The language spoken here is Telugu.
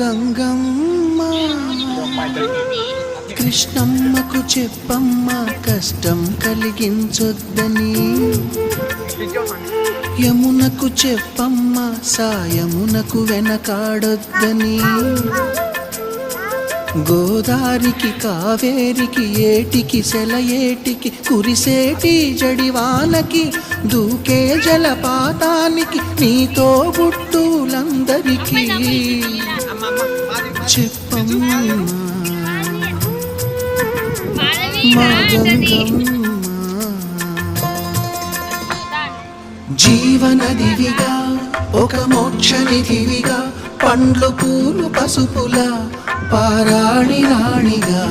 గంగమ్మ కృష్ణమ్మకు చెప్పమ్మ కష్టం కలిగించొద్దని, యమునకు చెప్పమ్మ సాయమునకు వెనకాడొద్దని, గోదారికి కావేరికి ఏటికి సెలయేటికి కురిసేటి జడివానకి దూకే జలపాతానికి నీతో గుట్టులందరికీ చెప్పమ్మా మా గంగమ్మ. జీవనదివిగా ఒక మోక్షనిధివిగా పండ్లు పూలు పసుపుల పారాణి రాణిగా